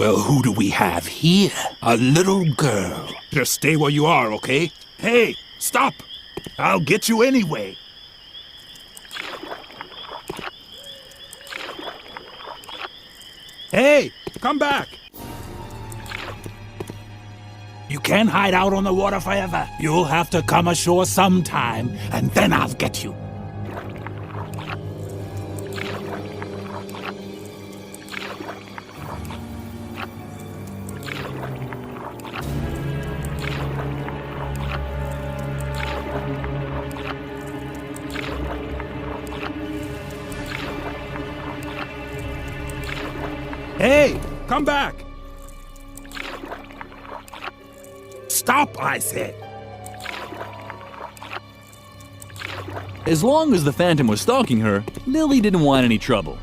Well, who do we have here? A little girl. Just stay where you are, okay? Hey, stop! I'll get you anyway. Hey, come back! You can't hide out on the water forever. You'll have to come ashore sometime, and then I'll get you. Hey, come back! Stop, I said! As long as the Phantom was stalking her, Lilli didn't want any trouble.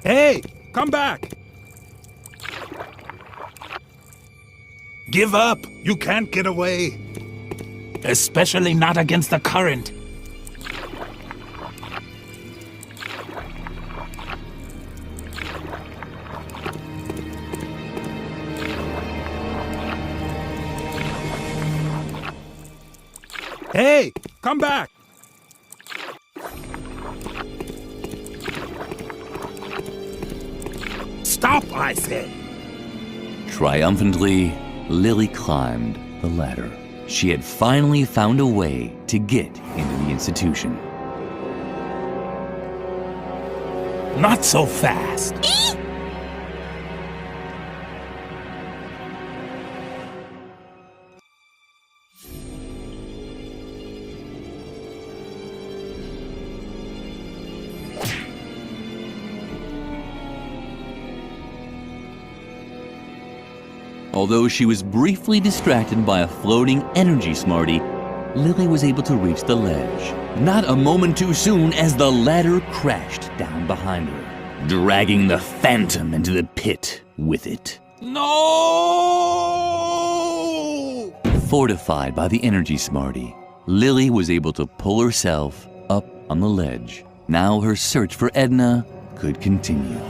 Hey, come back! Give up! You can't get away! Especially not against the current. Hey, come back! Stop, I said! Triumphantly, Lilli climbed the ladder. She had finally found a way to get into the institution. Not so fast. Although she was briefly distracted by a floating energy smartie, Lilli was able to reach the ledge. Not a moment too soon as the ladder crashed down behind her, dragging the Phantom into the pit with it. No! Fortified by the energy smartie, Lilli was able to pull herself up on the ledge. Now her search for Edna could continue.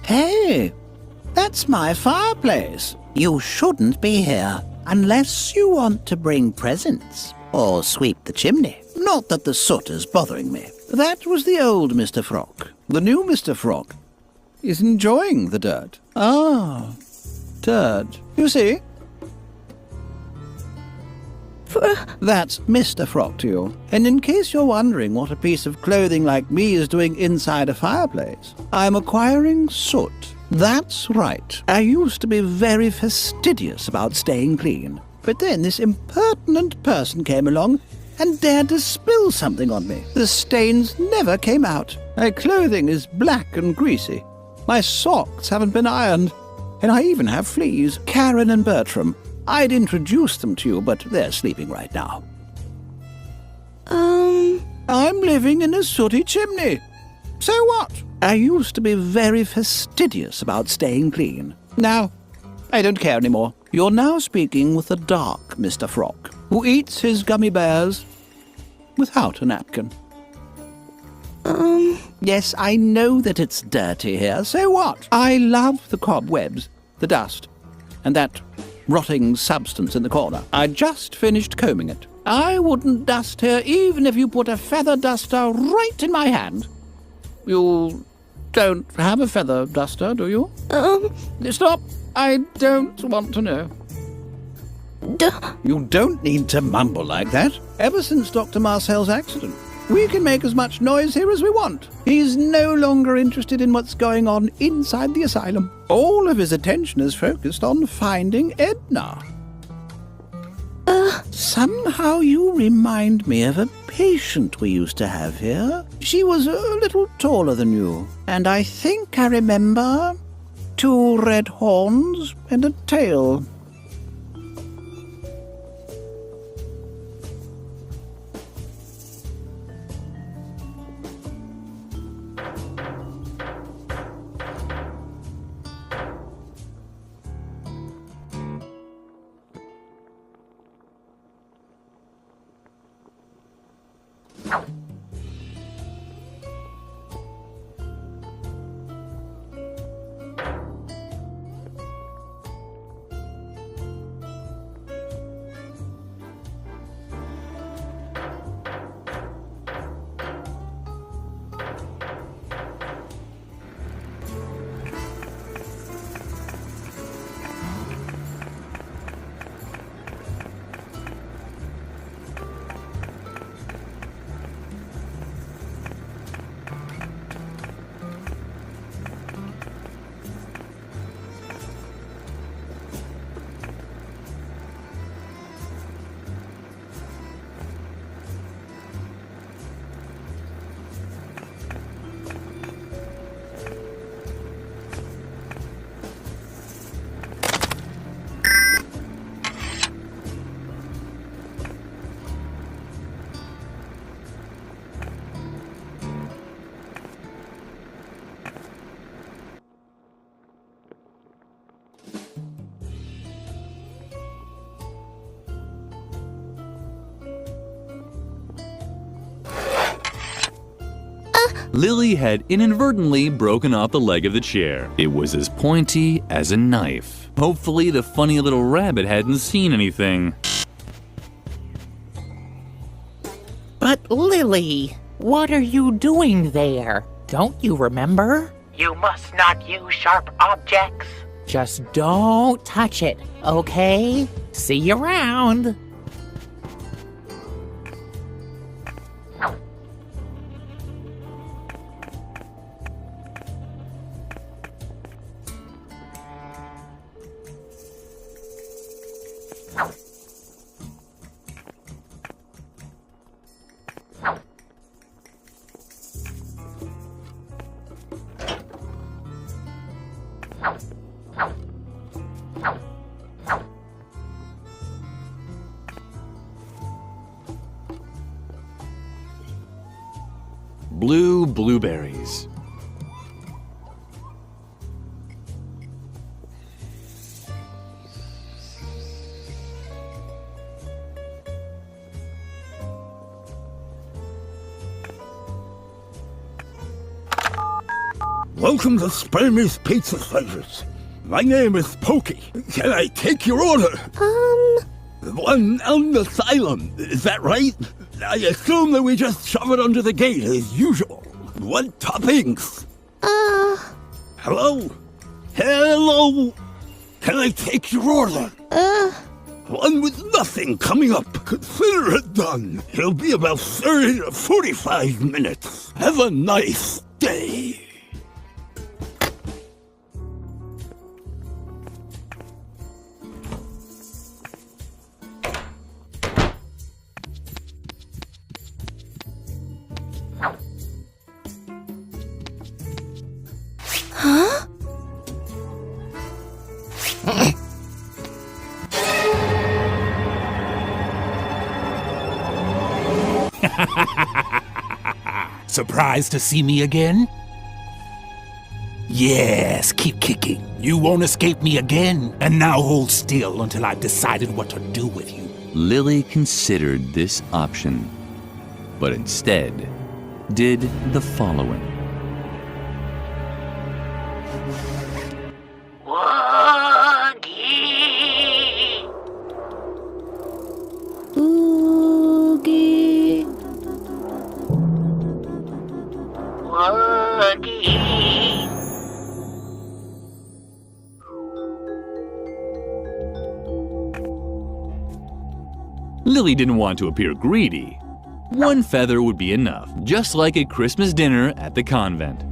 Hey, that's my fireplace. You shouldn't be here unless you want to bring presents or sweep the chimney. Not that the soot is bothering me. That was the old Mr. Frog. The new Mr. Frog is enjoying the dirt. Ah, dirt. You see? That's Mr. Frog to you. And in case you're wondering what a piece of clothing like me is doing inside a fireplace, I'm acquiring soot. That's right. I used to be very fastidious about staying clean. But then this impertinent person came along and dared to spill something on me. The stains never came out. My clothing is black and greasy. My socks haven't been ironed. And I even have fleas. Karen and Bertram. I'd introduce them to you, but they're sleeping right now. I'm living in a sooty chimney. So what? I used to be very fastidious about staying clean. Now, I don't care anymore. You're now speaking with the dark Mr. Frog, who eats his gummy bears without a napkin. Yes, I know that it's dirty here. So what? I love the cobwebs, the dust, and that rotting substance in the corner. I just finished combing it. I wouldn't dust here even if you put a feather duster right in my hand. You don't have a feather duster, do you? Stop. I don't want to know. You don't need to mumble like that. Ever since Dr. Marcel's accident, We can make as much noise here as we want. He's no longer interested in what's going on inside the asylum. All of his attention is focused on finding Edna. Somehow you remind me of a patient we used to have here. She was a little taller than you, and I think I remember 2 red horns and a tail. Lilli had inadvertently broken off the leg of the chair. It was as pointy as a knife. Hopefully the funny little rabbit hadn't seen anything. But Lilli, what are you doing there? Don't you remember? You must not use sharp objects. Just don't touch it, okay? See you around. Blue blueberries. Welcome to Spermie's Pizza Service. My name is Pokey. Can I take your order? One on the asylum, is that right? I assume that we just shove it under the gate as usual. What toppings? Hello? Hello? Can I take your order? One with nothing coming up. Consider it done. It'll be about 30 to 45 minutes. Have a nice day. Surprised to see me again? Yes, keep kicking. You won't escape me again. And now hold still until I've decided what to do with you. Lilli considered this option, but instead did the following. Oogie. Lilli didn't want to appear greedy, One feather would be enough, just like a Christmas dinner at the convent.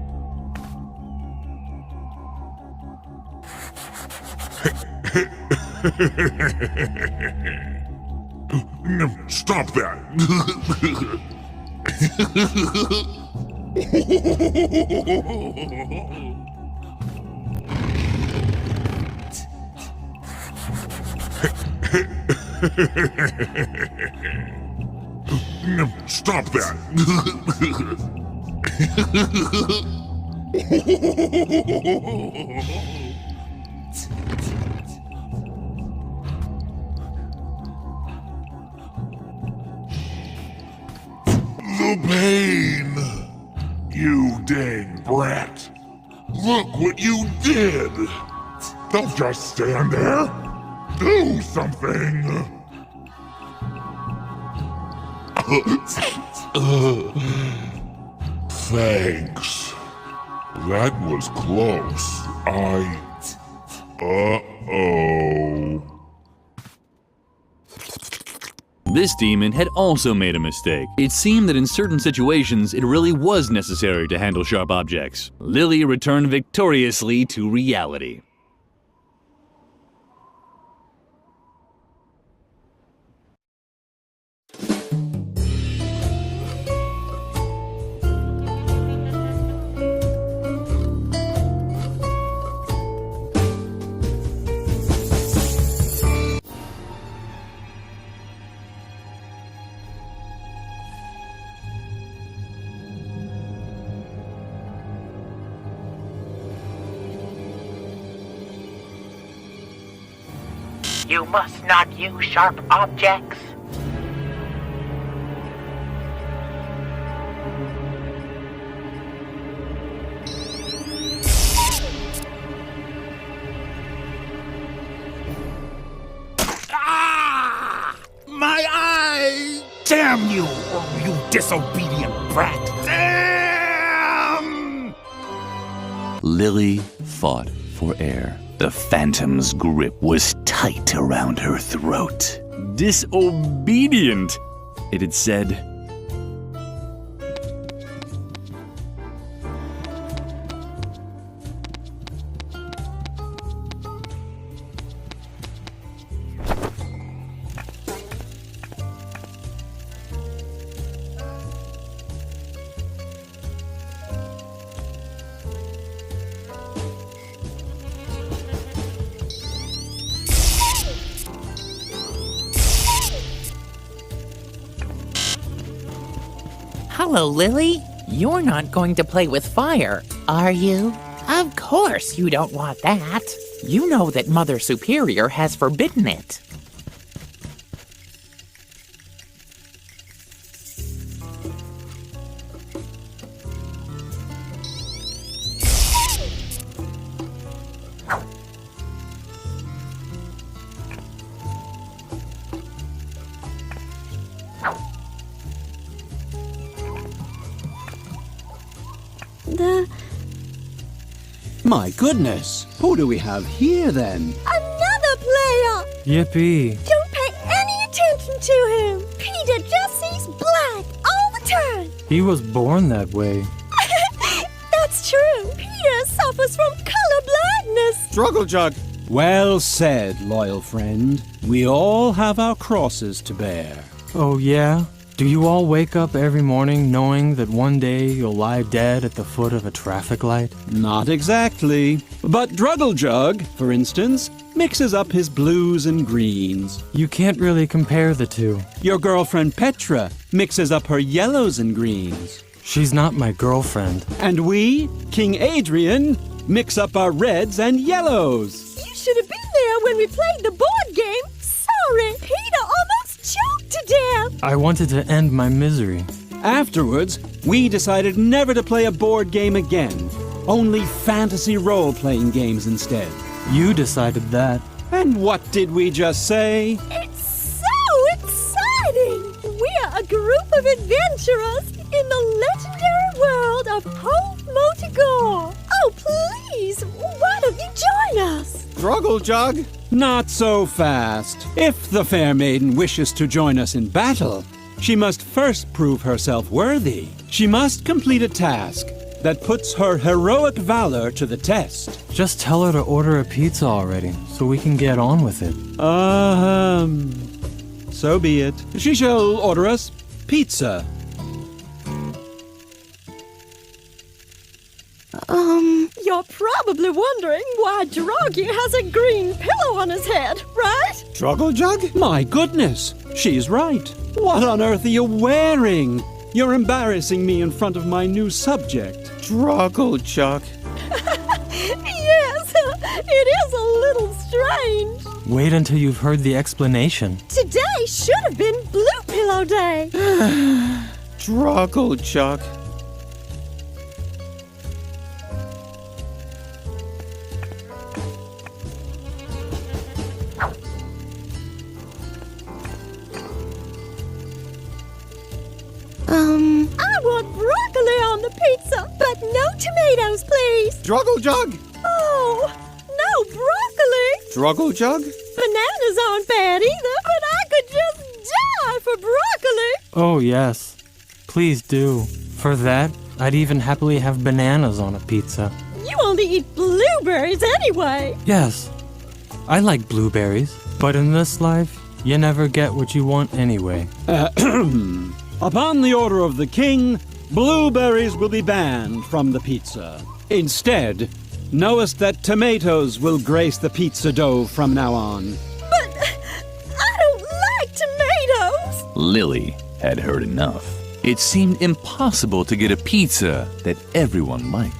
Stop that! Stop that! The pain! You dang brat! Look what you did! Don't just stand there! Do something! Thanks. That was close. Uh-oh. This demon had also made a mistake. It seemed that in certain situations, it really was necessary to handle sharp objects. Lilli returned victoriously to reality. You must not use sharp objects. My eye! Damn you, you disobedient brat! Damn! Lilli fought for air. The phantom's grip was tight around her throat. Disobedient, it had said. Hello, Lilli. You're not going to play with fire, are you? Of course you don't want that. You know that Mother Superior has forbidden it. My goodness, who do we have here then? Another player! Yippee. Don't pay any attention to him. Peter just sees black all the time. He was born that way. That's true. Peter suffers from color blindness. Struggle Jug. Well said, loyal friend. We all have our crosses to bear. Oh, yeah? Do you all wake up every morning knowing that one day you'll lie dead at the foot of a traffic light? Not exactly. But Druggle-Jug, for instance, mixes up his blues and greens. You can't really compare the two. Your girlfriend Petra mixes up her yellows and greens. She's not my girlfriend. And we, King Adrian, mix up our reds and yellows. You should have been there when we played the board game. Sorry, Peter almost choked to death. I wanted to end my misery. Afterwards, we decided never to play a board game again. Only fantasy role-playing games instead. You decided that. And what did we just say? It's so exciting. We're a group of adventurers in the legendary world of Hope Motigor. Oh, please, why don't you join us? Druggle-Jug, not so fast. If the fair maiden wishes to join us in battle, she must first prove herself worthy. She must complete a task that puts her heroic valor to the test. Just tell her to order a pizza already, so we can get on with it. So be it. She shall order us pizza. You're probably wondering why Droggy has a green pillow on his head, right? Struggle Jug? My goodness, she's right. What on earth are you wearing? You're embarrassing me in front of my new subject. Struggle, Chuck. Yes, it is a little strange. Wait until you've heard the explanation. Today should have been Blue Pillow Day. Struggle, Chuck. I want broccoli on the pizza, but no tomatoes, please. Struggle, Jug. Oh, no broccoli. Struggle, Jug. Bananas aren't bad either, but I could just die for broccoli. Oh, yes. Please do. For that, I'd even happily have bananas on a pizza. You only eat blueberries anyway. Yes, I like blueberries, but in this life, you never get what you want anyway. Upon the order of the king, blueberries will be banned from the pizza. Instead, knowest that tomatoes will grace the pizza dough from now on. But I don't like tomatoes. Lilli had heard enough. It seemed impossible to get a pizza that everyone liked.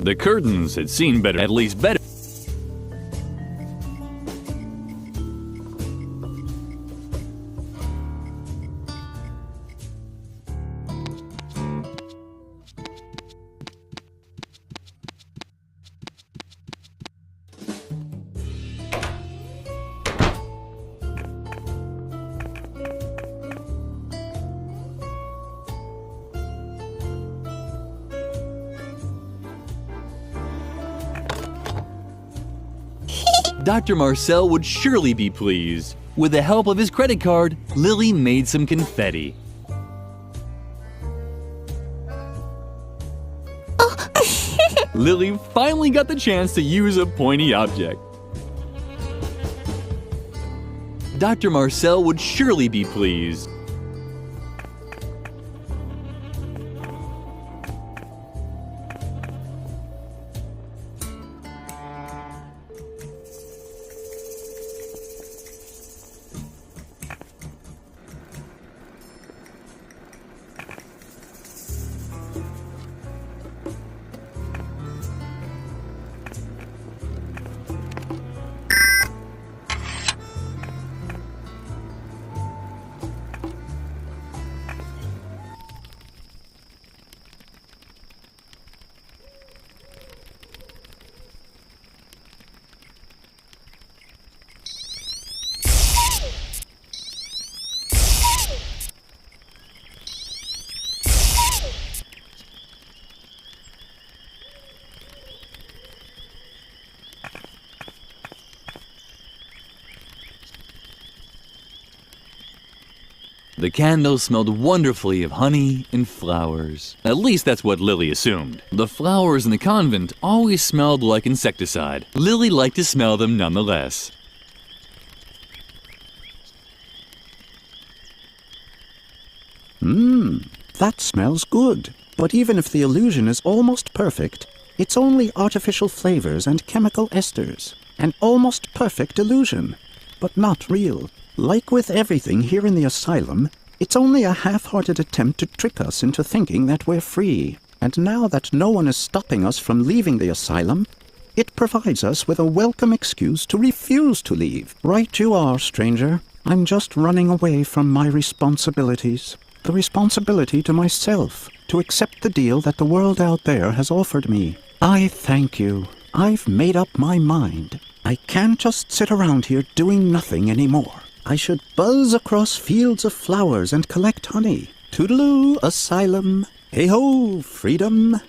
The curtains had seen better, at least better. Dr. Marcel would surely be pleased. With the help of his credit card, Lilli made some confetti. Lilli finally got the chance to use a pointy object. Dr. Marcel would surely be pleased. The candles smelled wonderfully of honey and flowers. At least that's what Lilli assumed. The flowers in the convent always smelled like insecticide. Lilli liked to smell them nonetheless. That smells good. But even if the illusion is almost perfect, it's only artificial flavors and chemical esters. An almost perfect illusion, but not real. Like with everything here in the asylum, it's only a half-hearted attempt to trick us into thinking that we're free. And now that no one is stopping us from leaving the asylum, it provides us with a welcome excuse to refuse to leave. Right you are, stranger. I'm just running away from my responsibilities. The responsibility to myself, to accept the deal that the world out there has offered me. I thank you. I've made up my mind. I can't just sit around here doing nothing anymore. I should buzz across fields of flowers and collect honey. Toodaloo, asylum. Hey-ho, freedom.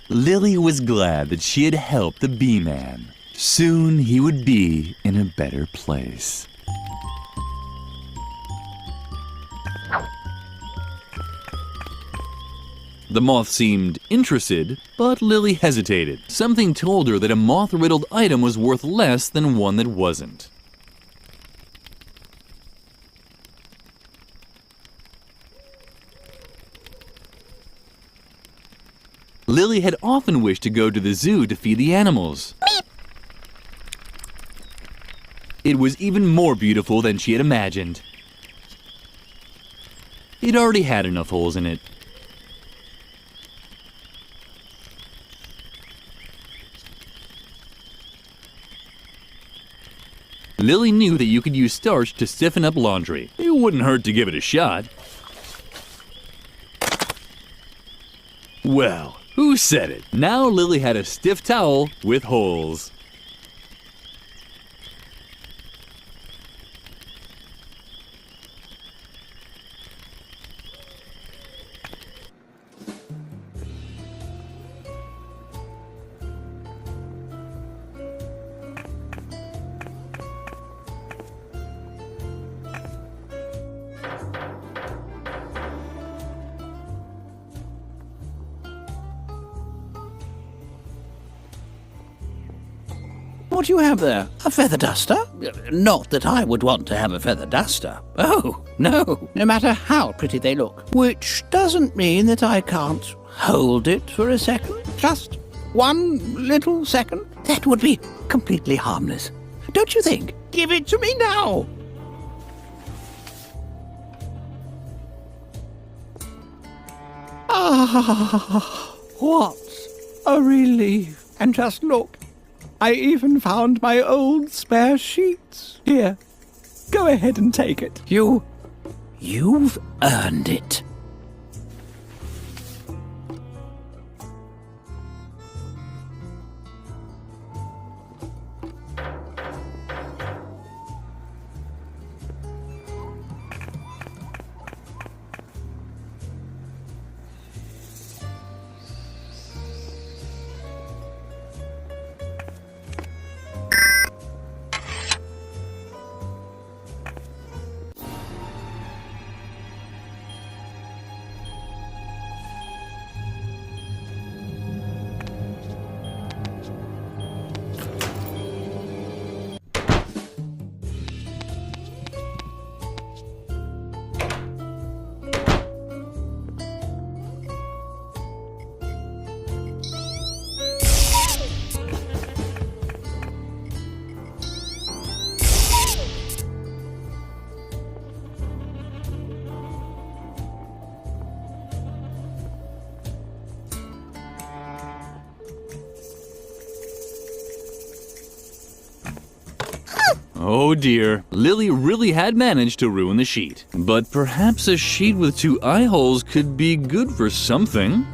Lilli was glad that she had helped the bee-man. Soon he would be in a better place. The moth seemed interested, but Lilli hesitated. Something told her that a moth-riddled item was worth less than one that wasn't. Lilli had often wished to go to the zoo to feed the animals. It was even more beautiful than she had imagined. It already had enough holes in it. Lilli knew that you could use starch to stiffen up laundry. It wouldn't hurt to give it a shot. Well, who said it? Now Lilli had a stiff towel with holes. What do you have there? A feather duster? Not that I would want to have a feather duster. Oh, no. No matter how pretty they look. Which doesn't mean that I can't hold it for a second. Just one little second. That would be completely harmless. Don't you think? Give it to me now. Ah, what a relief. And just look. I even found my old spare sheets. Here, go ahead and take it. You've earned it. Oh dear, Lilli really had managed to ruin the sheet. But perhaps a sheet with 2 eye holes could be good for something.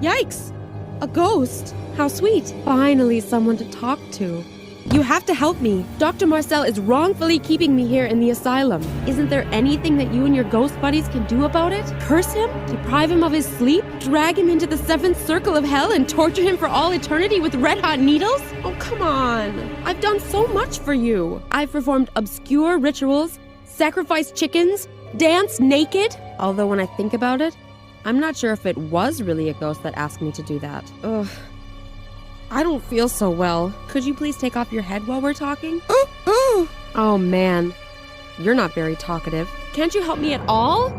Yikes! A ghost? How sweet. Finally someone to talk to. You have to help me. Dr. Marcel is wrongfully keeping me here in the asylum. Isn't there anything that you and your ghost buddies can do about it? Curse him? Deprive him of his sleep? Drag him into the seventh circle of hell and torture him for all eternity with red-hot needles? Oh, come on. I've done so much for you. I've performed obscure rituals, sacrificed chickens, danced naked. Although when I think about it, I'm not sure if it was really a ghost that asked me to do that. Ugh. I don't feel so well. Could you please take off your head while we're talking? Oh man, you're not very talkative. Can't you help me at all?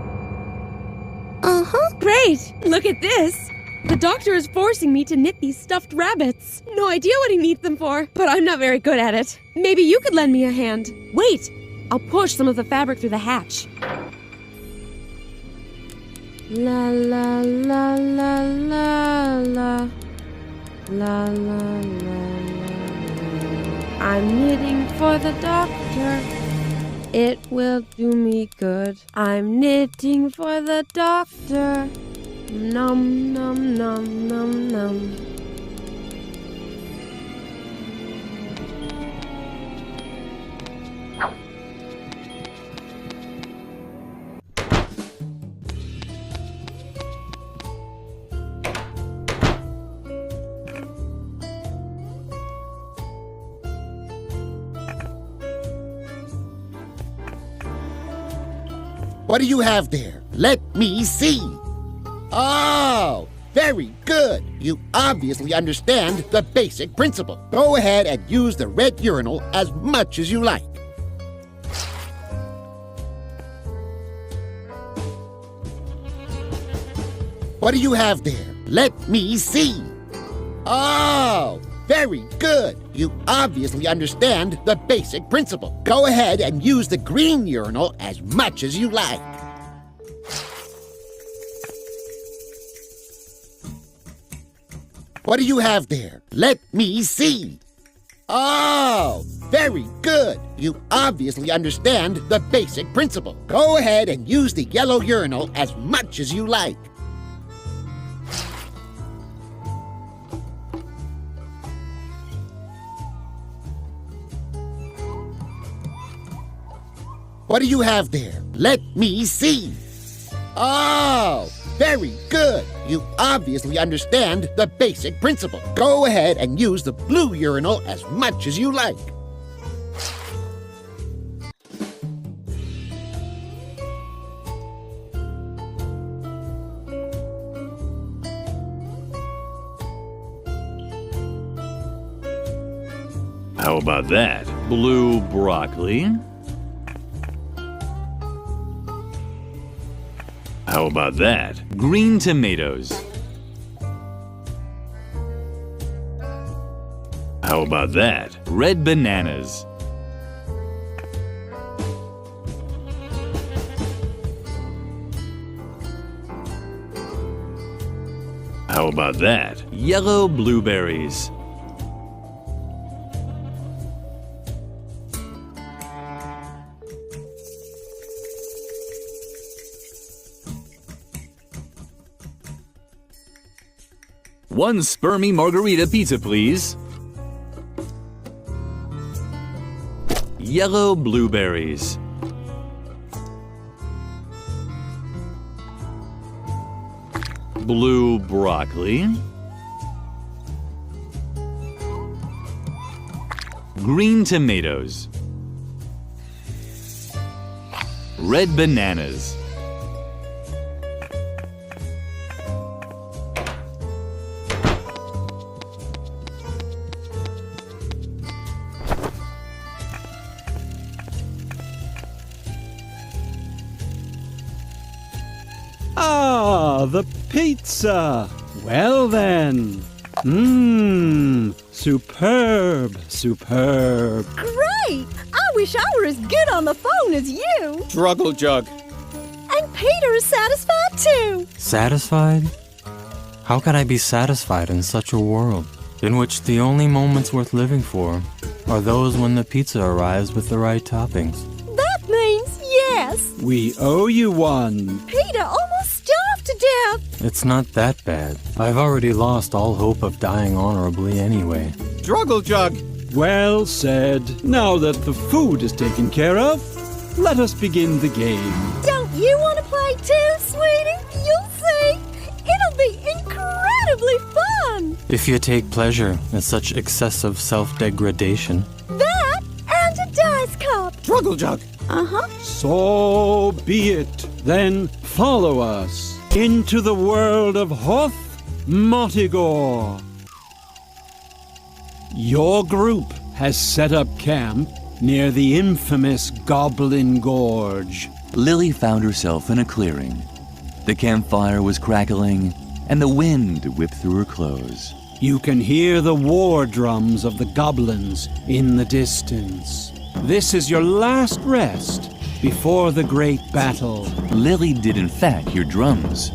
Great! Look at this! The doctor is forcing me to knit these stuffed rabbits. No idea what he needs them for, but I'm not very good at it. Maybe you could lend me a hand. Wait! I'll push some of the fabric through the hatch. La la la la la la. La la la la. I'm knitting for the doctor. It will do me good. I'm knitting for the doctor. Num num num num num. What do you have there? Let me see. Oh, very good. You obviously understand the basic principle. Go ahead and use the red urinal as much as you like. What do you have there? Let me see. Oh, very good. You obviously understand the basic principle. Go ahead and use the green urinal as much as you like. What do you have there? Let me see. Oh, very good. You obviously understand the basic principle. Go ahead and use the yellow urinal as much as you like. What do you have there? Let me see. Oh, very good. You obviously understand the basic principle. Go ahead and use the blue urinal as much as you like. How about that? Blue broccoli. How about that? Green tomatoes. How about that? Red bananas. How about that? Yellow blueberries. One spermy margarita pizza, please. Yellow blueberries. Blue broccoli. Green tomatoes. Red bananas. Ah, the pizza. Well then. Superb, superb. Great! I wish I were as good on the phone as you. Struggle jug. And Peter is satisfied too. Satisfied? How could I be satisfied in such a world, in which the only moments worth living for are those when the pizza arrives with the right toppings? That means yes. We owe you one. Peter almost starved to death. It's not that bad. I've already lost all hope of dying honorably anyway. Druggle Jug! Well said. Now that the food is taken care of, let us begin the game. Don't you want to play too, sweetie? You'll see. It'll be incredibly fun. If you take pleasure in such excessive self-degradation. That and a dice cup. Druggle Jug! Uh-huh. So be it. Then follow us into the world of Hoth Motigor. Your group has set up camp near the infamous Goblin Gorge. Lilli found herself in a clearing. The campfire was crackling, and the wind whipped through her clothes. You can hear the war drums of the goblins in the distance. This is your last rest before the great battle. Lilli did in fact hear drums.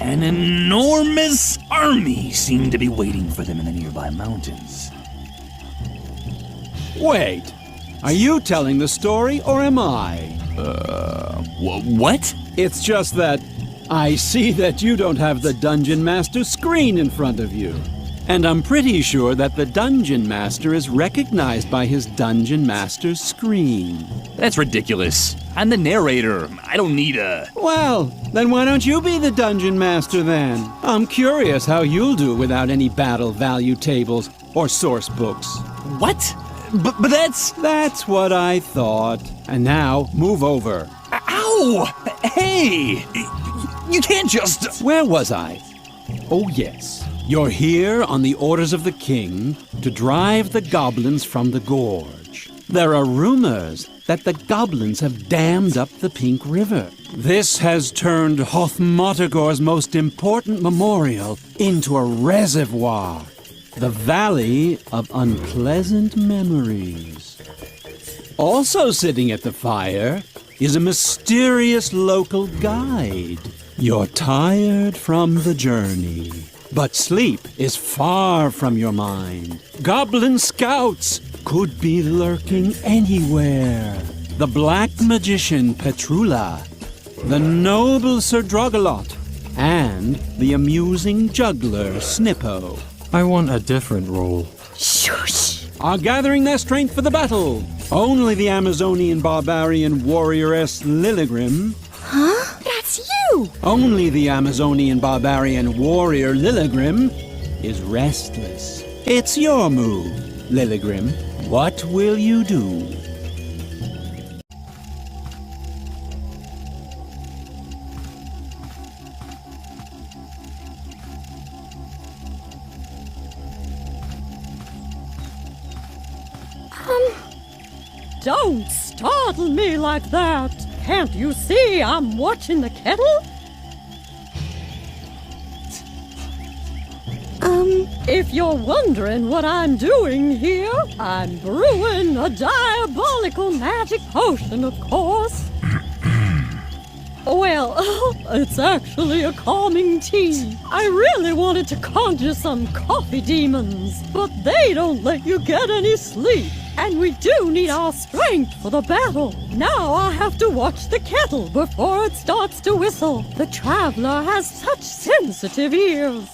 An enormous army seemed to be waiting for them in the nearby mountains. Wait, are you telling the story or am I? What? It's just that I see that you don't have the Dungeon Master screen in front of you. And I'm pretty sure that the Dungeon Master is recognized by his Dungeon Master screen. That's ridiculous. I'm the narrator. I don't need a... Well, then why don't you be the Dungeon Master then? I'm curious how you'll do without any battle value tables or source books. What? But that's... That's what I thought. And now, move over. Ow! Hey! You can't just... Where was I? Oh, yes. You're here on the orders of the king to drive the goblins from the gorge. There are rumors that the goblins have dammed up the Pink River. This has turned Hoth Motigor's most important memorial into a reservoir, the Valley of Unpleasant Memories. Also sitting at the fire is a mysterious local guide. You're tired from the journey, but sleep is far from your mind. Goblin scouts could be lurking anywhere. The black magician Petrula, the noble Sir Drogalot, and the amusing juggler Snippo. I want a different role. Shush! Are gathering their strength for the battle. Only the Amazonian barbarian warrioress Lilligrim. Huh? That's you! Only the Amazonian barbarian warrior Lilligrim is restless. It's your move, Lilligrim. What will you do? Don't startle me like that! Can't you see I'm watching the kettle? If you're wondering what I'm doing here, I'm brewing a diabolical magic potion, of course. Well, it's actually a calming tea. I really wanted to conjure some coffee demons, but they don't let you get any sleep. And we do need our strength for the battle. Now I have to watch the kettle before it starts to whistle. The traveler has such sensitive ears.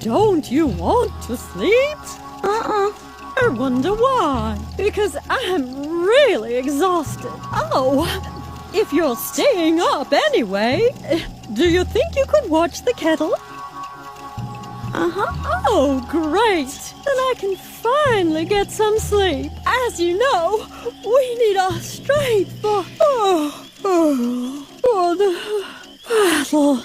Don't you want to sleep? I wonder why. Because I'm really exhausted. Oh, if you're staying up anyway, do you think you could watch the kettle? Oh, great. Then I can finally get some sleep. As you know, we need our strength for the battle.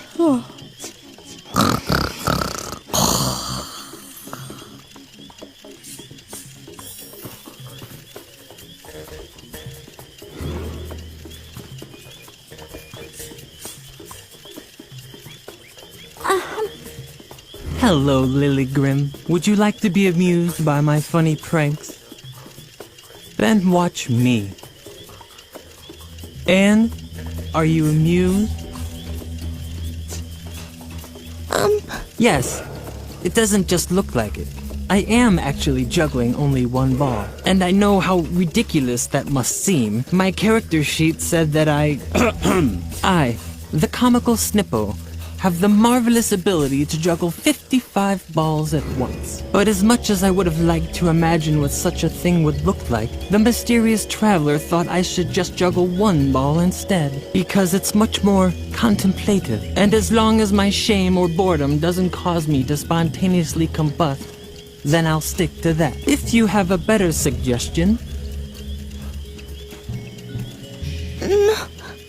Hello, Lilligrim. Would you like to be amused by my funny pranks? Then watch me. And, are you amused? Yes. It doesn't just look like it. I am actually juggling only one ball, and I know how ridiculous that must seem. My character sheet said that I, the comical Snippo, have the marvelous ability to juggle 55 balls at once. But as much as I would have liked to imagine what such a thing would look like, the mysterious traveler thought I should just juggle one ball instead, because it's much more contemplative, and as long as my shame or boredom doesn't cause me to spontaneously combust, then I'll stick to that. If you have a better suggestion...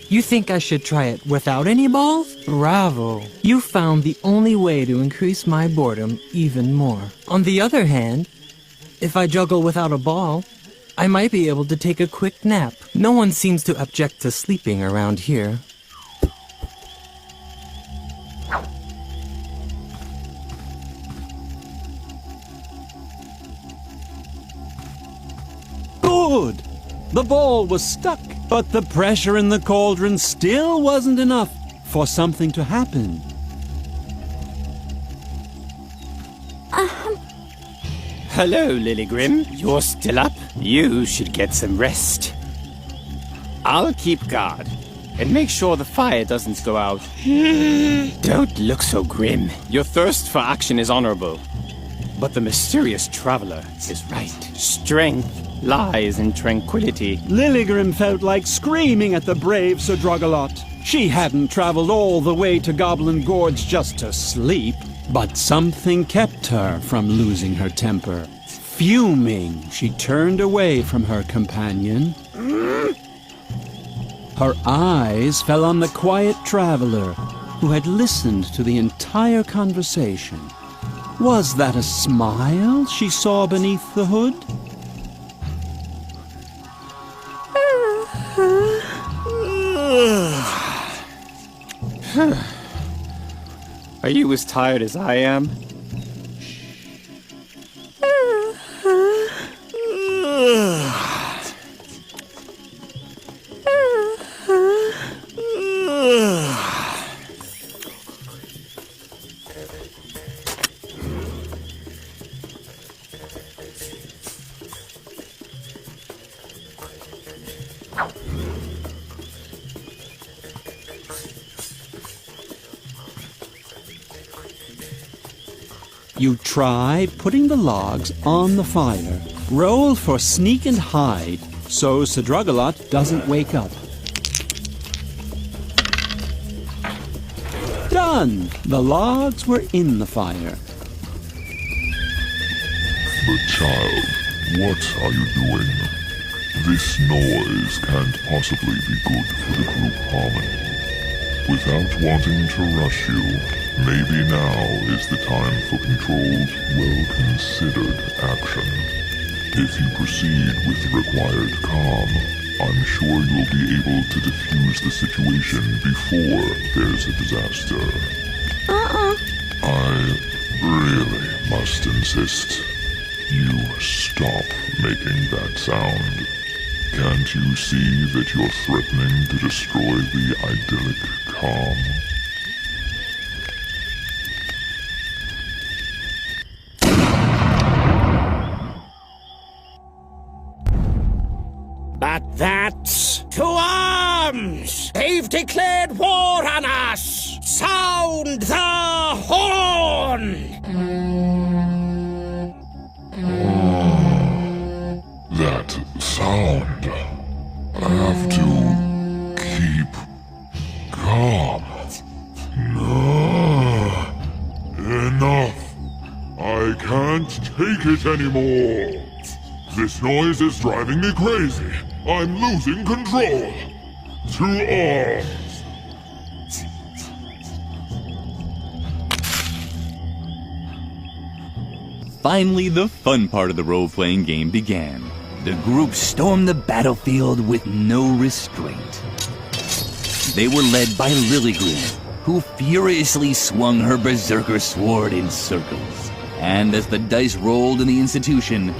You think I should try it without any balls? Bravo. You found the only way to increase my boredom even more. On the other hand, if I juggle without a ball, I might be able to take a quick nap. No one seems to object to sleeping around here. Good! The ball was stuck. But the pressure in the cauldron still wasn't enough for something to happen. Hello, Lily Grim. You're still up? You should get some rest. I'll keep guard and make sure the fire doesn't go out. Don't look so grim. Your thirst for action is honorable. But the mysterious traveler is right. Strength lies in tranquility. Lilligrim felt like screaming at the brave Sir Drogalot. She hadn't traveled all the way to Goblin Gorge just to sleep, but something kept her from losing her temper. Fuming, she turned away from her companion. Her eyes fell on the quiet traveler who had listened to the entire conversation. Was that a smile she saw beneath the hood? Are you as tired as I am? You try putting the logs on the fire. Roll for sneak and hide, so Sir Drogalot doesn't wake up. Done! The logs were in the fire. But child, what are you doing? This noise can't possibly be good for the group harmony. Without wanting to rush you, maybe now is the time for controlled, well-considered action. If you proceed with the required calm, I'm sure you'll be able to defuse the situation before there's a disaster. I really must insist you stop making that sound. Can't you see that you're threatening to destroy the idyllic calm? But that's to arms! They've declared war on us! Sound the horn! That sound. I have to keep calm. Enough. I can't take it anymore. This noise is driving me crazy. I'm losing control. To arms. Finally, the fun part of the role-playing game began. The group stormed the battlefield with no restraint. They were led by Lilligrim, who furiously swung her berserker sword in circles. And as the dice rolled in the institution,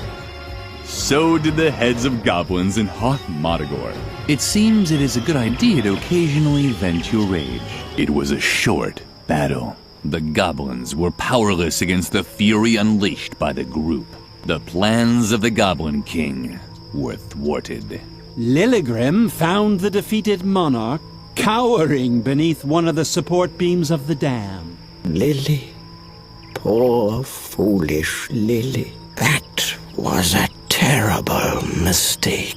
so did the heads of goblins in Hoth Modagor. It seems it is a good idea to occasionally vent your rage. It was a short battle. The goblins were powerless against the fury unleashed by the group. The plans of the Goblin King were thwarted. Lilligrim found the defeated monarch cowering beneath one of the support beams of the dam. Lilli. Poor, foolish Lilli. That was a terrible mistake.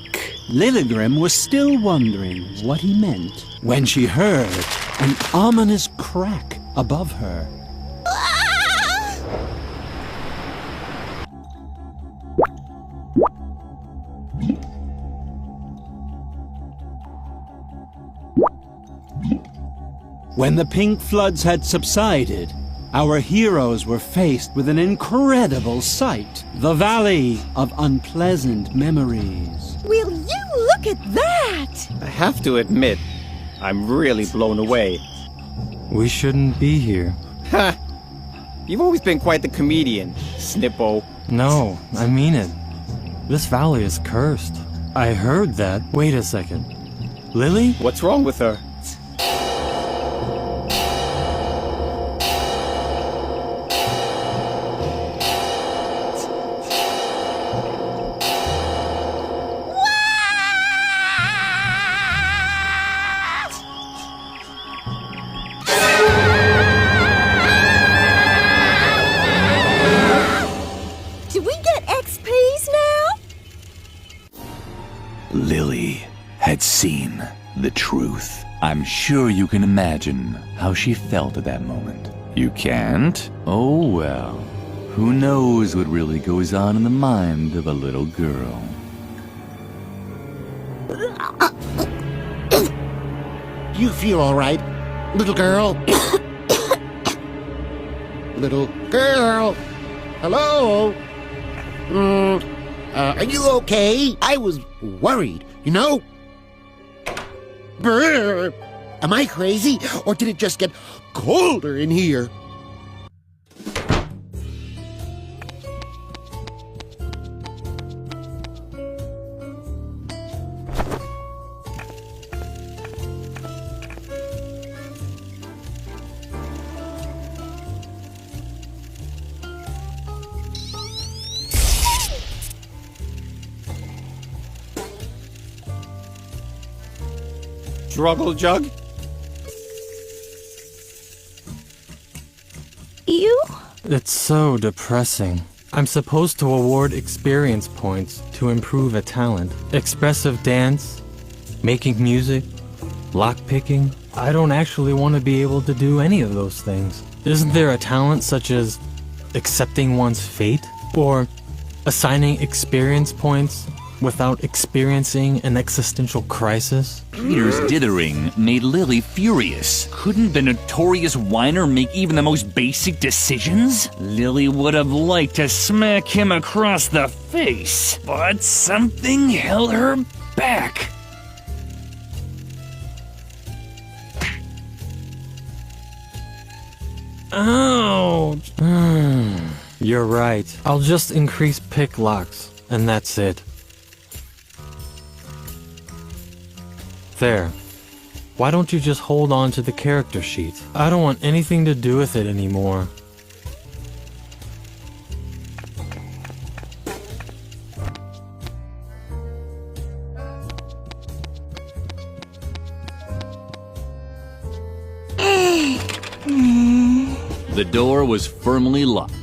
Lilligrim was still wondering what he meant when she heard an ominous crack above her. When the pink floods had subsided, our heroes were faced with an incredible sight. The Valley of Unpleasant Memories. Will you look at that? I have to admit, I'm really blown away. We shouldn't be here. Ha! You've always been quite the comedian, Snippo. No, I mean it. This valley is cursed. I heard that. Wait a second. Lilli? What's wrong with her? Lilli had seen the truth. I'm sure you can imagine how she felt at that moment. You can't? Oh well. Who knows what really goes on in the mind of a little girl? You feel all right, little girl? Little girl? Hello? Are you okay? I was worried, you know? Brr. Am I crazy, or did it just get colder in here? Struggle Jug? You? It's so depressing. I'm supposed to award experience points to improve a talent. Expressive dance, making music, lockpicking. I don't actually want to be able to do any of those things. Isn't there a talent such as accepting one's fate? Or assigning experience points without experiencing an existential crisis? Peter's dithering made Lilli furious. Couldn't the notorious whiner make even the most basic decisions? Lilli would have liked to smack him across the face, but something held her back. Ouch! You're right. I'll just increase pick locks, and that's it. There. Why don't you just hold on to the character sheet? I don't want anything to do with it anymore. The door was firmly locked.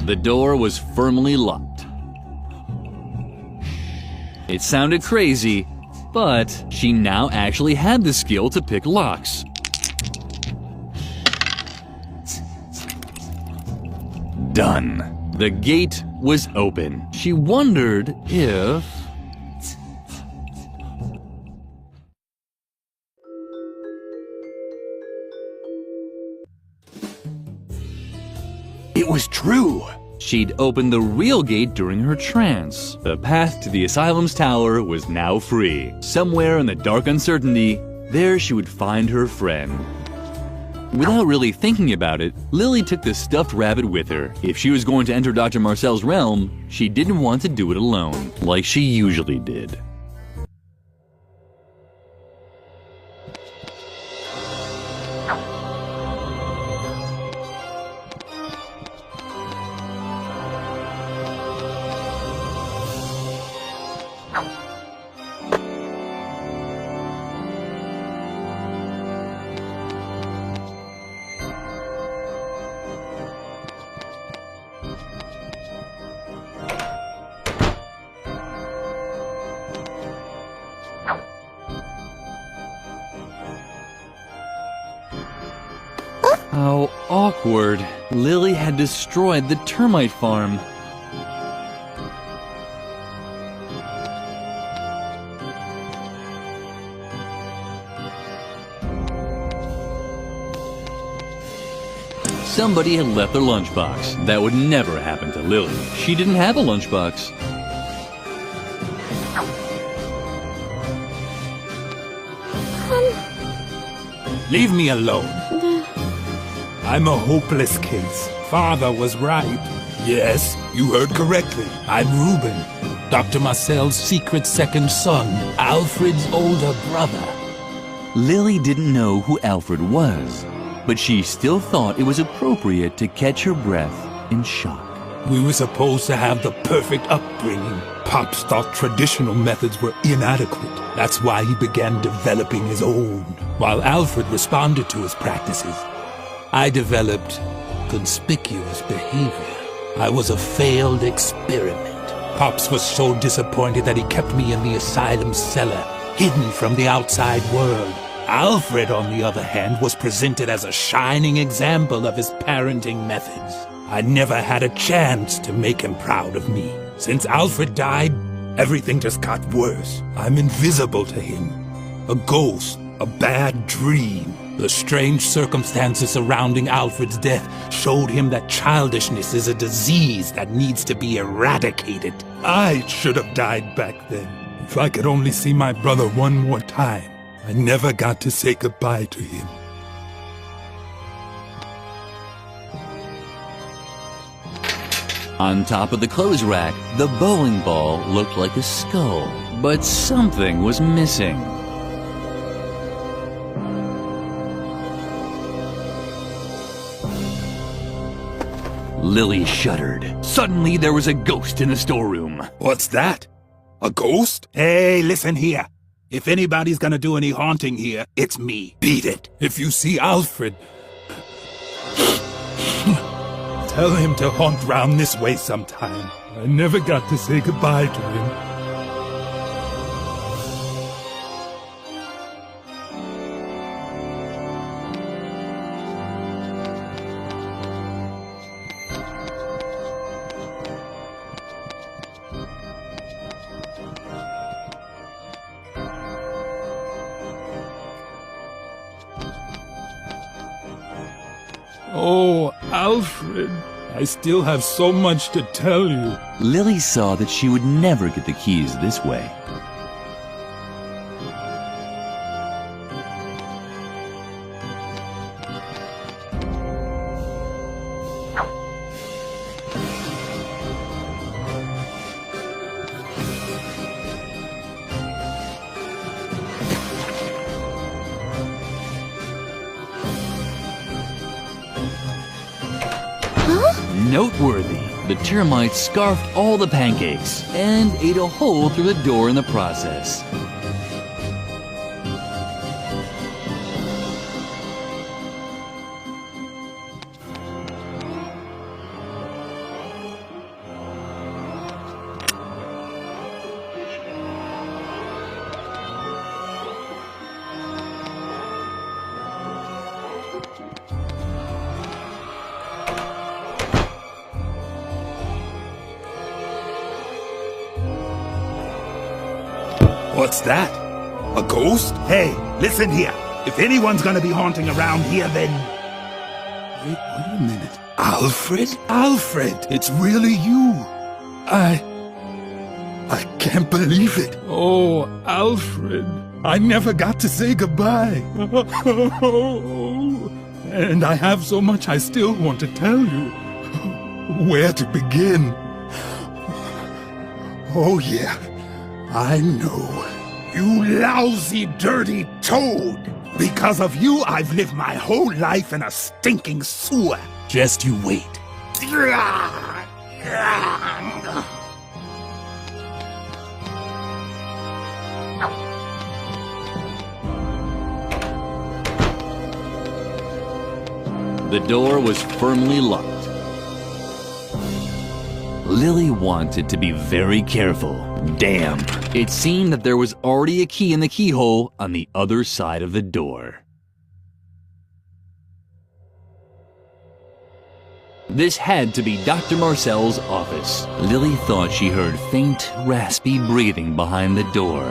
The door was firmly locked. It sounded crazy, but she now actually had the skill to pick locks. Done. The gate was open. She wondered if... It was true. She'd opened the real gate during her trance. The path to the asylum's tower was now free. Somewhere in the dark uncertainty, there she would find her friend. Without really thinking about it, Lilli took the stuffed rabbit with her. If she was going to enter Dr. Marcel's realm, she didn't want to do it alone, like she usually did. How awkward. Lilli had destroyed the termite farm. Somebody had left their lunchbox. That would never happen to Lilli. She didn't have a lunchbox. Leave me alone. I'm a hopeless case. Father was right. Yes, you heard correctly. I'm Reuben, Dr. Marcel's secret second son, Alfred's older brother. Lilli didn't know who Alfred was, but she still thought it was appropriate to catch her breath in shock. We were supposed to have the perfect upbringing. Pops thought traditional methods were inadequate. That's why he began developing his own, while Alfred responded to his practices. I developed conspicuous behavior. I was a failed experiment. Pops was so disappointed that he kept me in the asylum cellar, hidden from the outside world. Alfred, on the other hand, was presented as a shining example of his parenting methods. I never had a chance to make him proud of me. Since Alfred died, everything just got worse. I'm invisible to him. A ghost, a bad dream. The strange circumstances surrounding Alfred's death showed him that childishness is a disease that needs to be eradicated. I should have died back then. If I could only see my brother one more time. I never got to say goodbye to him. On top of the clothes rack, the bowling ball looked like a skull, but something was missing. Lilli shuddered. Suddenly, there was a ghost in the storeroom. What's that? A ghost? Hey, listen here. If anybody's gonna do any haunting here, it's me. Beat it. If you see Alfred, tell him to haunt round this way sometime. I never got to say goodbye to him. Oh, Alfred, I still have so much to tell you. Lilli saw that she would never get the keys this way. Noteworthy, the termites scarfed all the pancakes and ate a hole through the door in the process. What's that? A ghost? Hey, listen here. If anyone's gonna be haunting around here, then... Wait a minute. Alfred? Alfred, it's really you. I can't believe it. Oh, Alfred. I never got to say goodbye. And I have so much I still want to tell you. Where to begin? Oh, yeah. I know. You lousy, dirty toad! Because of you, I've lived my whole life in a stinking sewer. Just you wait. The door was firmly locked. Lilli wanted to be very careful. Damn, it seemed that there was already a key in the keyhole on the other side of the door. This had to be Dr. Marcel's office. Lilli thought she heard faint, raspy breathing behind the door.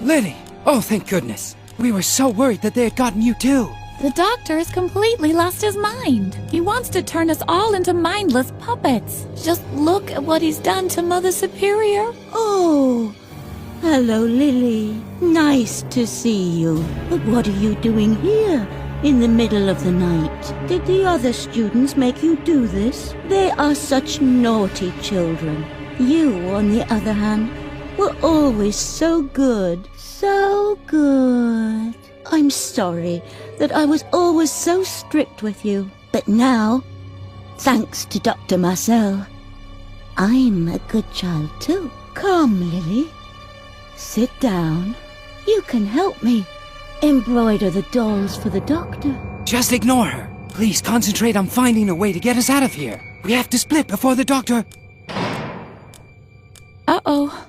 Lilli! Oh, thank goodness. We were so worried that they had gotten you too. The doctor has completely lost his mind. He wants to turn us all into mindless puppets. Just look at what he's done to Mother Superior. Oh, hello, Lilli. Nice to see you. But what are you doing here in the middle of the night? Did the other students make you do this? They are such naughty children. You, on the other hand, were always so good. So good. I'm sorry that I was always so strict with you. But now, thanks to Dr. Marcel, I'm a good child too. Come, Lilli. Sit down. You can help me embroider the dolls for the doctor. Just ignore her. Please concentrate on finding a way to get us out of here. We have to split before the doctor... Uh-oh.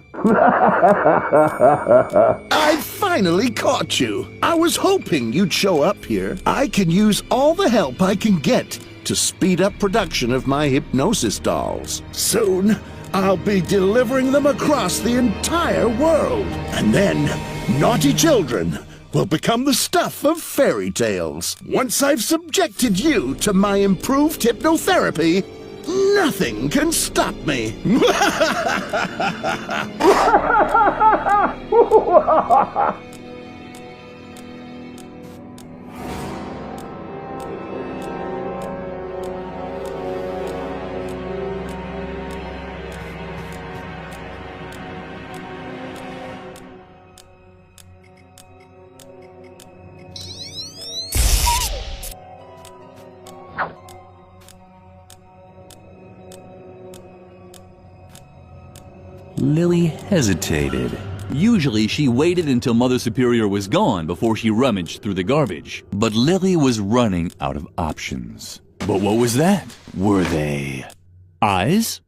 I finally caught you. I was hoping you'd show up here. I can use all the help I can get to speed up production of my hypnosis dolls. Soon, I'll be delivering them across the entire world. And then, naughty children will become the stuff of fairy tales. Once I've subjected you to my improved hypnotherapy, nothing can stop me. Lilli hesitated. Usually she waited until Mother Superior was gone before she rummaged through the garbage. But Lilli was running out of options. But what was that? Were they eyes?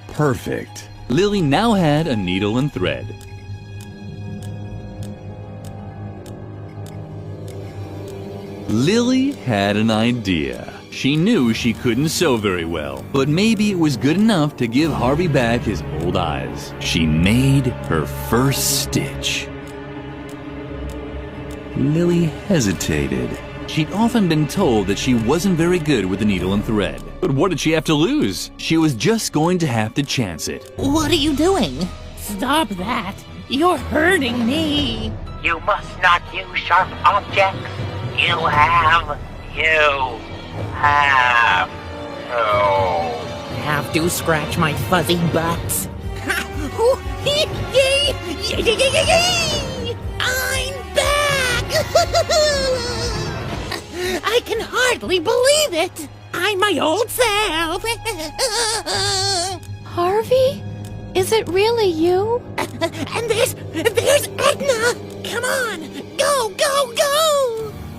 Perfect. Lilli now had a needle and thread. Lilli had an idea. She knew she couldn't sew very well, but maybe it was good enough to give Harvey back his old eyes. She made her first stitch. Lilli hesitated. She'd often been told that she wasn't very good with the needle and thread. But what did she have to lose? She was just going to have to chance it. What are you doing? Stop that! You're hurting me! You must not use sharp objects. You have to scratch my fuzzy butt. I'm back! I can hardly believe it! I'm my old self! Harvey? Is it really you? And there's Edna! Come on! Go, go, go!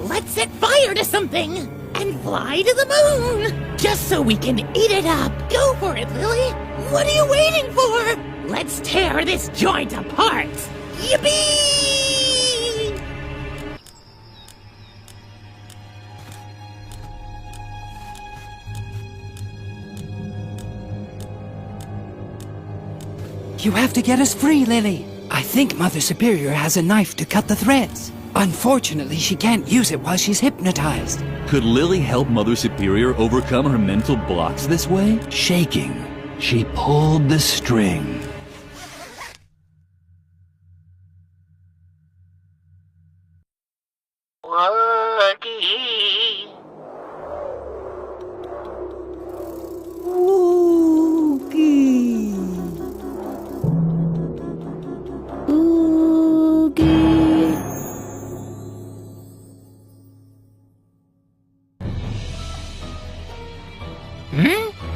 Let's set fire to something and fly to the moon! Just so we can eat it up! Go for it, Lilli! What are you waiting for? Let's tear this joint apart! Yippee! You have to get us free, Lilli. I think Mother Superior has a knife to cut the threads. Unfortunately, she can't use it while she's hypnotized. Could Lilli help Mother Superior overcome her mental blocks this way? Shaking, she pulled the string.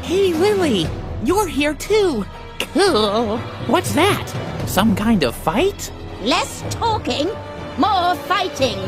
Hey, Lilli! You're here too! Cool! What's that? Some kind of fight? Less talking, more fighting.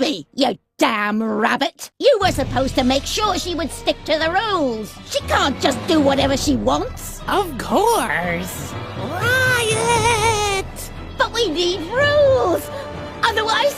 be, you damn rabbit! You were supposed to make sure she would stick to the rules. She can't just do whatever she wants. Of course. Riot! But we need rules! Otherwise...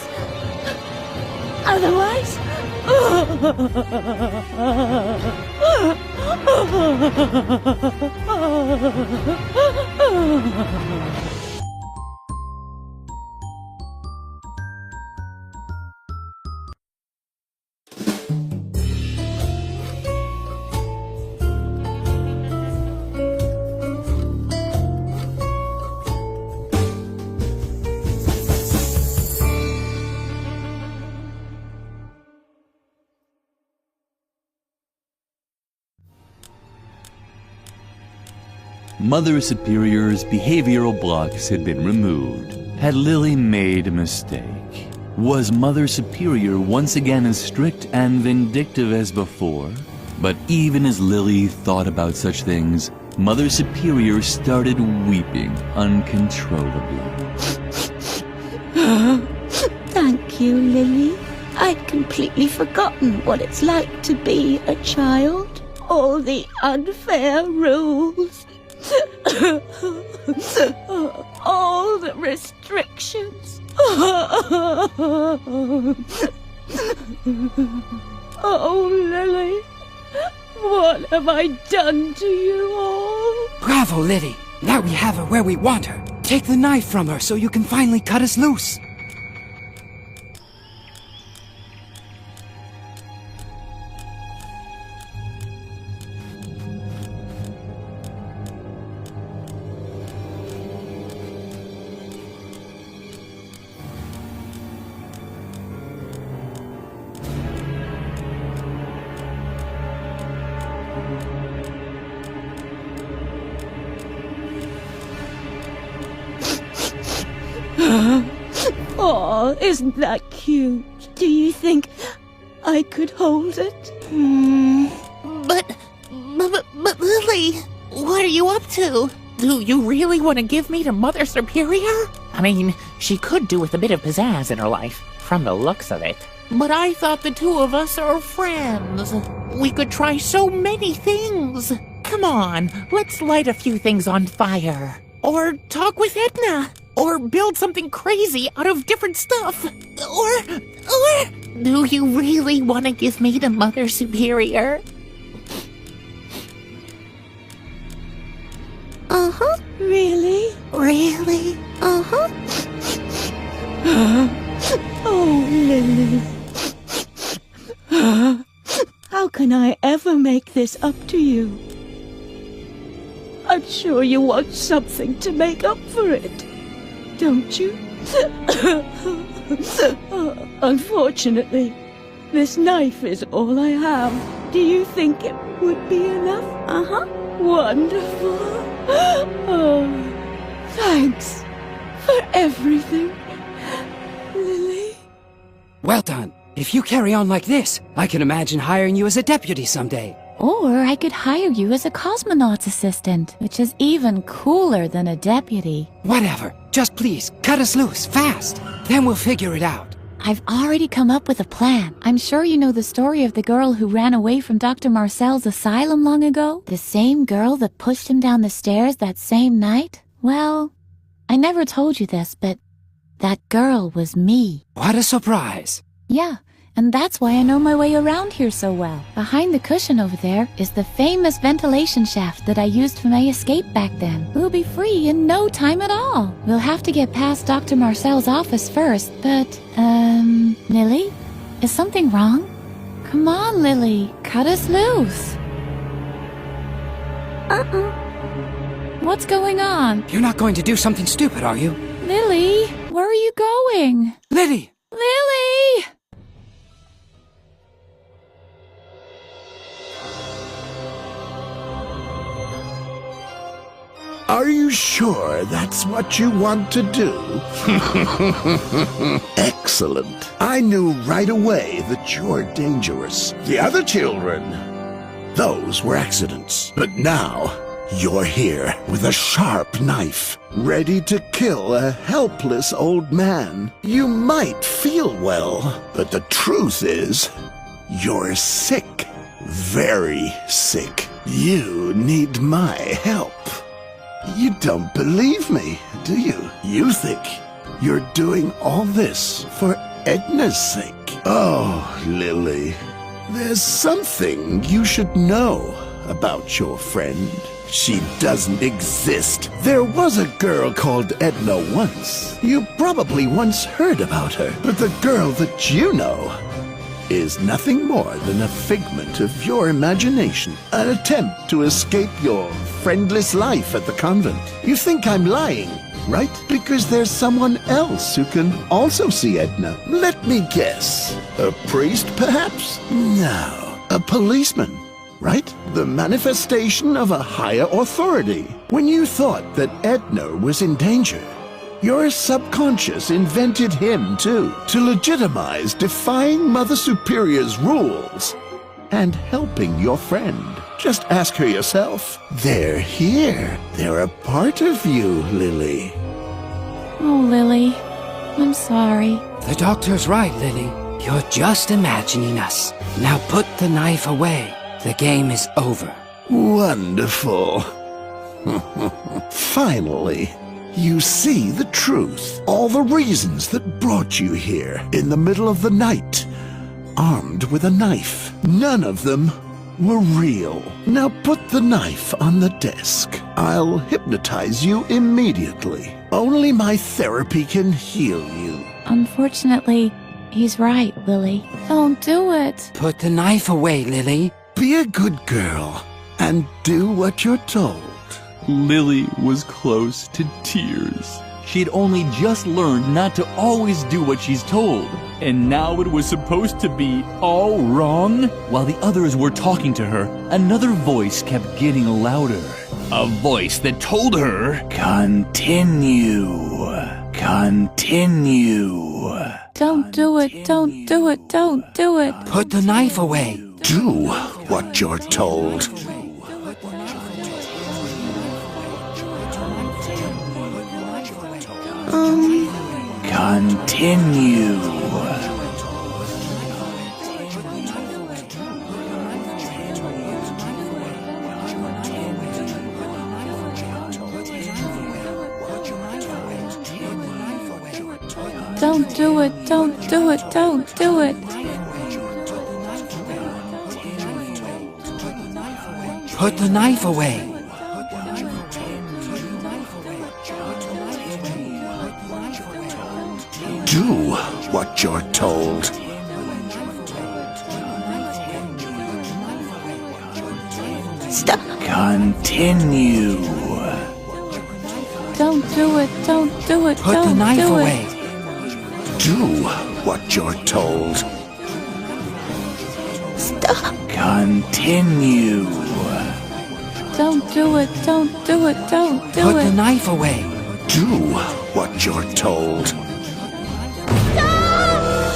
Mother Superior's behavioral blocks had been removed. Had Lilli made a mistake? Was Mother Superior once again as strict and vindictive as before? But even as Lilli thought about such things, Mother Superior started weeping uncontrollably. Thank you, Lilli. I'd completely forgotten what it's like to be a child. All the unfair rules. All the restrictions. Oh, Lilli, what have I done to you all? Bravo, Lilli. Now we have her where we want her. Take the knife from her so you can finally cut us loose. Oh, isn't that cute? Do you think I could hold it? But Lilli, what are you up to? Do you really want to give me to Mother Superior? I mean, she could do with a bit of pizzazz in her life, from the looks of it. But I thought the two of us are friends. We could try so many things. Come on, let's light a few things on fire. Or talk with Edna. Or build something crazy out of different stuff. Or... Do you really want to give me to Mother Superior? Uh-huh. Really? Really? Uh-huh. Oh, Lilli. How can I ever make this up to you? I'm sure you want something to make up for it, don't you? Unfortunately, this knife is all I have. Do you think it would be enough? Uh-huh. Wonderful. Oh, thanks for everything, Lilli. Well done. If you carry on like this, I can imagine hiring you as a deputy someday. Or I could hire you as a cosmonaut's assistant, which is even cooler than a deputy. Whatever. Just please, cut us loose, fast. Then we'll figure it out. I've already come up with a plan. I'm sure you know the story of the girl who ran away from Dr. Marcel's asylum long ago? The same girl that pushed him down the stairs that same night? Well, I never told you this, but that girl was me. What a surprise. Yeah, and that's why I know my way around here so well. Behind the cushion over there is the famous ventilation shaft that I used for my escape back then. We'll be free in no time at all. We'll have to get past Dr. Marcel's office first, but, Lilli? Is something wrong? Come on, Lilli, cut us loose. What's going on? You're not going to do something stupid, are you? Lilli, where are you going? Lilli! Lilli! Are you sure that's what you want to do? Excellent. I knew right away that you're dangerous. The other children, those were accidents. But now, You're here with a sharp knife, ready to kill a helpless old man. You might feel well, but the truth is, you're sick. Very sick. You need my help. You don't believe me, do you? You think you're doing all this for Edna's sake? Oh, Lilli, there's something you should know about your friend. She doesn't exist. There was a girl called Edna once. You probably once heard about her, but the girl that you know is nothing more than a figment of your imagination, an attempt to escape your friendless life at the convent. You think I'm lying, right? Because there's someone else who can also see Edna. Let me guess. A priest, perhaps? No, a policeman. Right? The manifestation of a higher authority. When you thought that Edna was in danger, your subconscious invented him too, to legitimize defying Mother Superior's rules and helping your friend. Just ask her yourself. They're here. They're a part of you, Lilli. Oh, Lilli, I'm sorry. The doctor's right, Lilli. You're just imagining us. Now put the knife away. The game is over. Wonderful. Finally, you see the truth. All the reasons that brought you here in the middle of the night, armed with a knife. None of them were real. Now put the knife on the desk. I'll hypnotize you immediately. Only my therapy can heal you. Unfortunately, he's right, Lilli. Don't do it. Put the knife away, Lilli. Be a good girl and do what you're told. Lilli was close to tears. She had only just learned not to always do what she's told, and now it was supposed to be all wrong? While the others were talking to her, another voice kept getting louder. A voice that told her, "Continue. Continue." Don't do it, don't do it, don't do it. Put the knife away. Do what you're told. Continue. Don't do it, don't do it, don't do it. Put the knife away. Do what you're told. Stop. Continue. Don't do it, don't do it, Put don't the knife do away. it. Do what you're told. Stop. Continue. Don't do it, don't do it, don't do Put it. the knife away. Do what you're told.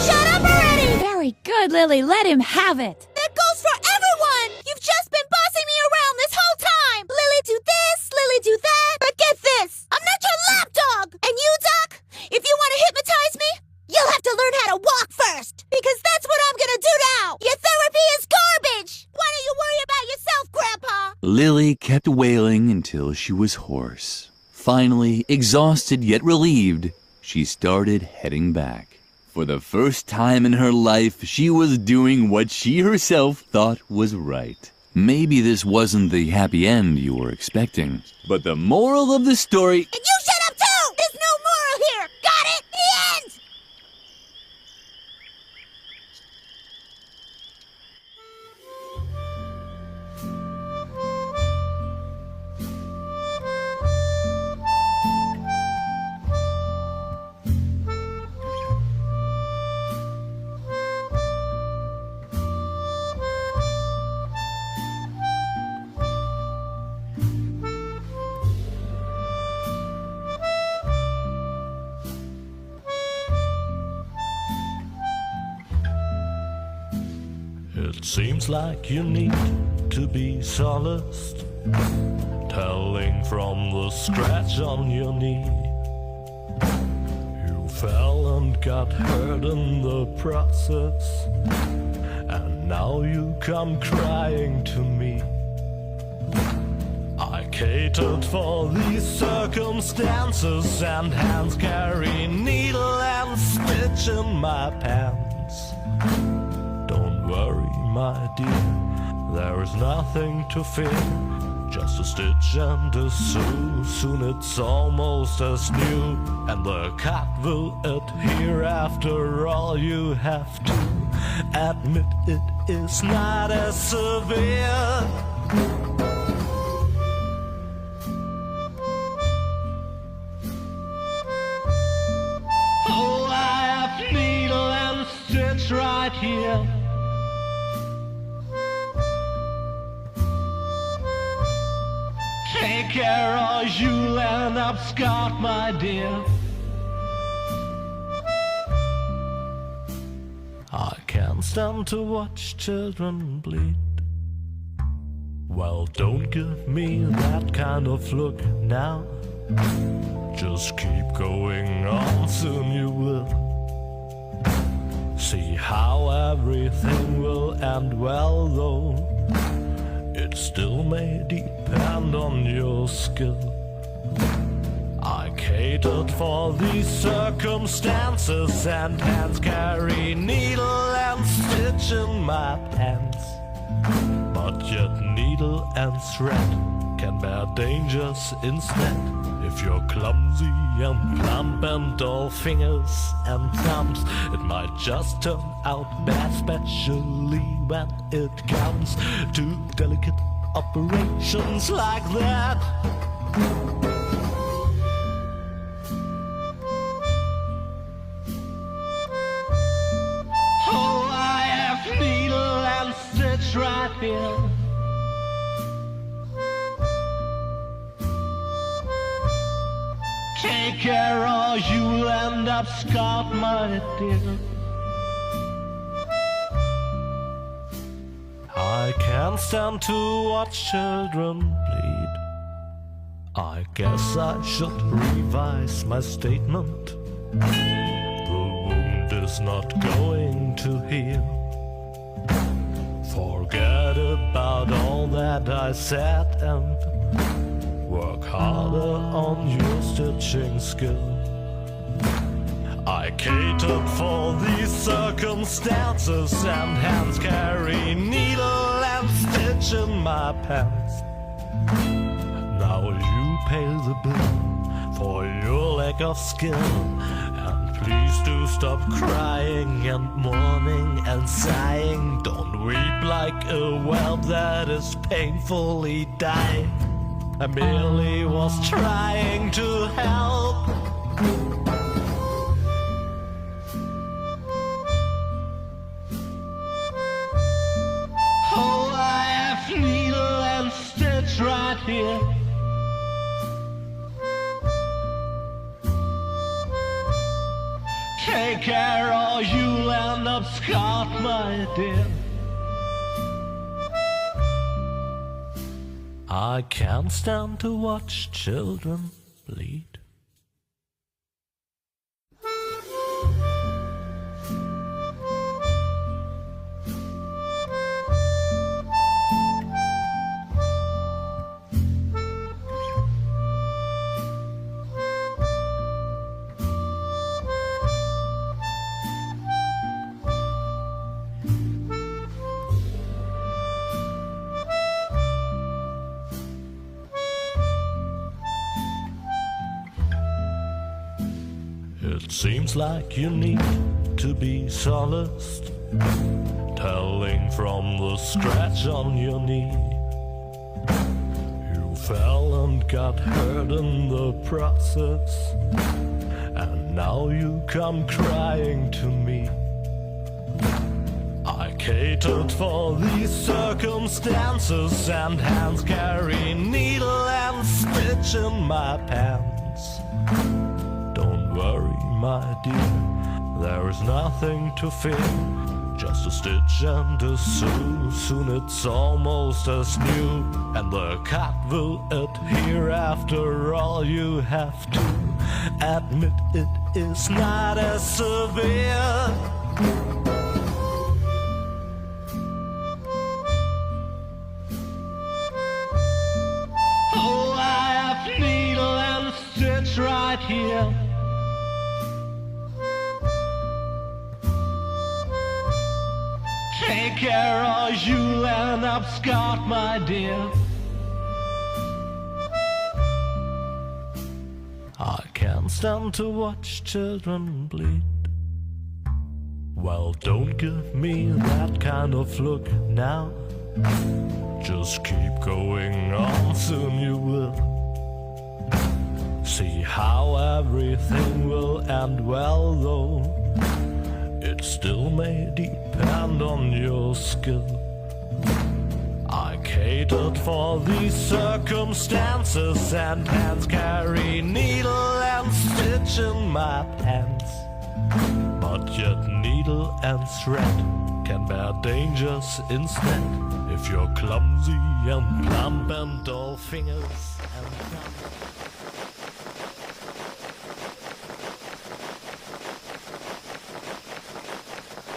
Shut up already! Very good, Lilli. Let him have it. That goes for everyone! You've just been bossing me around this whole time! Lilli do this, Lilli do that. But get this! I'm not your lapdog! And you, Doc, if you want to hypnotize me, you'll have to learn how to walk first! Because that's what I'm gonna do now! Your therapy is garbage! Why don't you worry about yourself, Grandpa? Lilli kept wailing until she was hoarse. Finally, exhausted yet relieved, she started heading back. For the first time in her life, she was doing what she herself thought was right. Maybe this wasn't the happy end you were expecting, but the moral of the story... And you shut up too! There's no moral here! Got it? The end! It seems like you need to be solaced. telling from the scratch on your knee. You fell and got hurt in the process, and now you come crying to me. I catered for these circumstances, and hands carry needle and stitch in my pants. Don't worry, my dear, there is nothing to fear. Just a stitch and a sew, soon it's almost as new, and the cut will adhere. After all, you have to admit it is not as severe. Oh, I have needle and stitch right here. Take care or you'll end up scarred, my dear. I can't stand to watch children bleed. Well, don't give me that kind of look now. Just keep going on, soon you will see how everything will end well, though it still may depend on your skill. I catered for these circumstances, and hands carry needle and stitch in my pants. But yet needle and thread can bear dangers instead. If you're clumsy and plump and all fingers and thumbs, it might just turn out bad, especially when it comes to delicate operations like that. Oh, I have needle and stitch right here. Take care or you'll end up scarred, my dear. I can't stand to watch children bleed. I guess I should revise my statement. The wound is not going to heal. Forget about all that I said and work harder on your stitching skill. I catered for these circumstances, and hands carry needle and stitch in my pants. Now you pay the bill for your lack of skill, and please do stop crying and mourning and sighing. Don't weep like a whelp that is painfully dying. I merely was trying to help. Oh, I have needle and stitch right here. Take care or you'll end up scarred, my dear. I can't stand to watch children bleed. It seems like you need to be solaced, telling from the scratch on your knee. You fell and got hurt in the process, and now you come crying to me. I catered for these circumstances, and hands carry needle and stitch in my pants. Don't worry, my dear, there is nothing to fear. Just a stitch and a sew, soon it's almost as new. And the cat will adhere after all. You have to admit it is not as severe. Oh, I have needle and stitch right here. Take care or you'll end up scarred, my dear. I can't stand to watch children bleed. Well, don't give me that kind of look now. Just keep going on, soon you will see how everything will end well, though it still may depend on your skill. I catered for these circumstances, and hands carry needle and stitch in my pants. But yet needle and thread can bear dangers instead, if you're clumsy and plump and all fingers and thumbs.